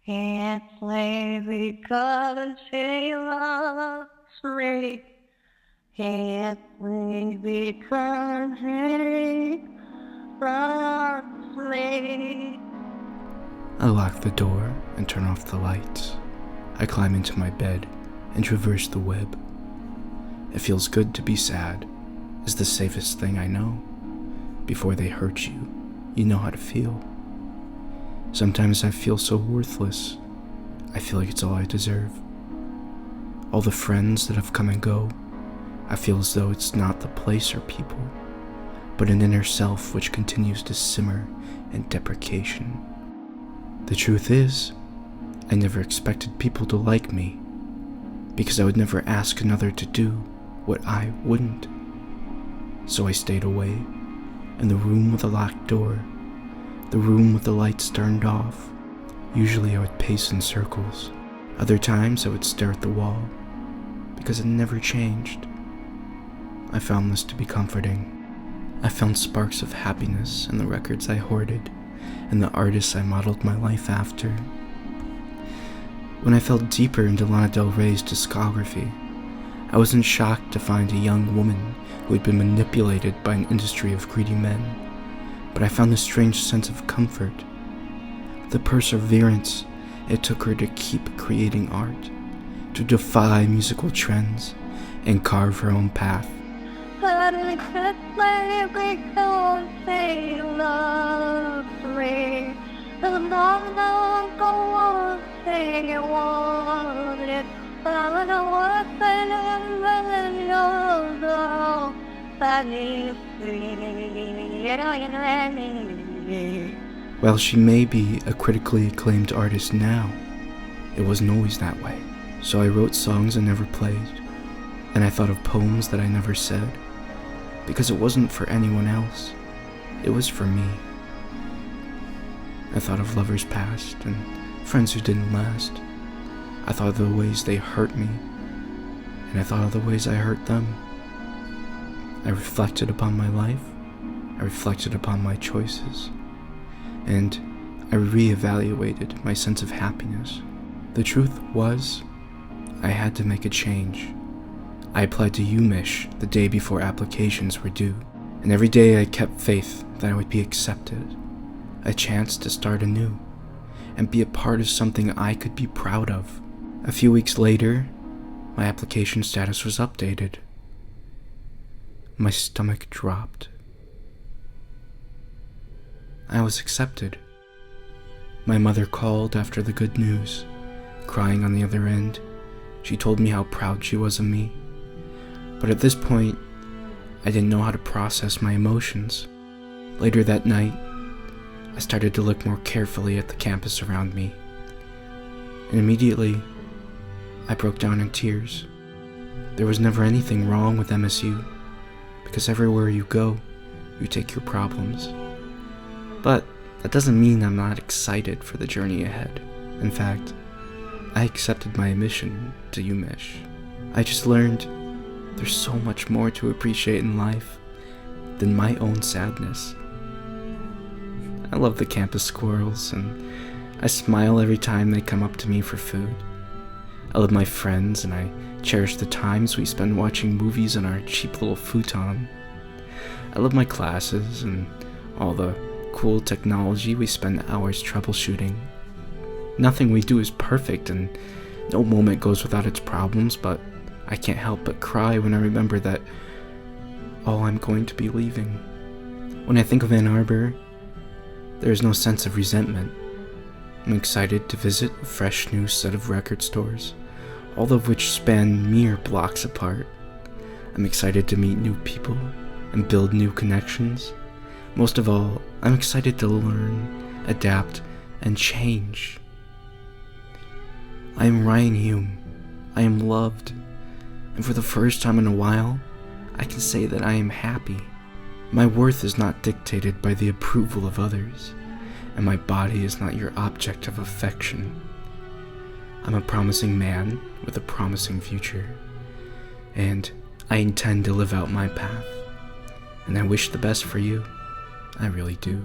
Can't play because he loves me. Can't play because he loves me. I lock the door and turn off the lights. I climb into my bed and traverse the web. It feels good to be sad. It's the safest thing I know. Before they hurt you, you know how to feel. Sometimes I feel so worthless. I feel like it's all I deserve. All the friends that have come and go, I feel as though it's not the place or people, but an inner self which continues to simmer in deprecation. The truth is, I never expected people to like me, because I would never ask another to do what I wouldn't. So I stayed away, in the room with a locked door, the room with the lights turned off. Usually I would pace in circles. Other times I would stare at the wall, because it never changed. I found this to be comforting. I found sparks of happiness in the records I hoarded and the artists I modeled my life after. When I fell deeper into Lana Del Rey's discography, I wasn't shocked to find a young woman who had been manipulated by an industry of greedy men, but I found a strange sense of comfort, the perseverance it took her to keep creating art, to defy musical trends and carve her own path. But I could play because he loves me. The long go on saying you want it. But I don't want to say that you While she may be a critically acclaimed artist now, it wasn't always that way. So I wrote songs I never played, and I thought of poems that I never said, because it wasn't for anyone else, it was for me. I thought of lovers past and friends who didn't last. I thought of the ways they hurt me, and I thought of the ways I hurt them. I reflected upon my life, I reflected upon my choices, and I reevaluated my sense of happiness. The truth was, I had to make a change. I applied to UMich the day before applications were due, and every day I kept faith that I would be accepted, a chance to start anew, and be a part of something I could be proud of. A few weeks later, my application status was updated. My stomach dropped. I was accepted. My mother called after the good news, crying on the other end. She told me how proud she was of me. But at this point, I didn't know how to process my emotions. Later that night, I started to look more carefully at the campus around me. And immediately, I broke down in tears. There was never anything wrong with MSU, because everywhere you go, you take your problems. But that doesn't mean I'm not excited for the journey ahead. In fact, I accepted my admission to UMich. I just learned there's so much more to appreciate in life than my own sadness. I love the campus squirrels, and I smile every time they come up to me for food. I love my friends, and I cherish the times we spend watching movies on our cheap little futon. I love my classes and all the cool technology we spend hours troubleshooting. Nothing we do is perfect, and no moment goes without its problems, but I can't help but cry when I remember that I'm going to be leaving. When I think of Ann Arbor, there is no sense of resentment. I'm excited to visit a fresh new set of record stores, all of which span mere blocks apart. I'm excited to meet new people and build new connections. Most of all, I'm excited to learn, adapt, and change. I am Ryan Hume. I am loved. And for the first time in a while, I can say that I am happy. My worth is not dictated by the approval of others, and my body is not your object of affection. I'm a promising man with a promising future, and I intend to live out my path, and I wish the best for you. I really do.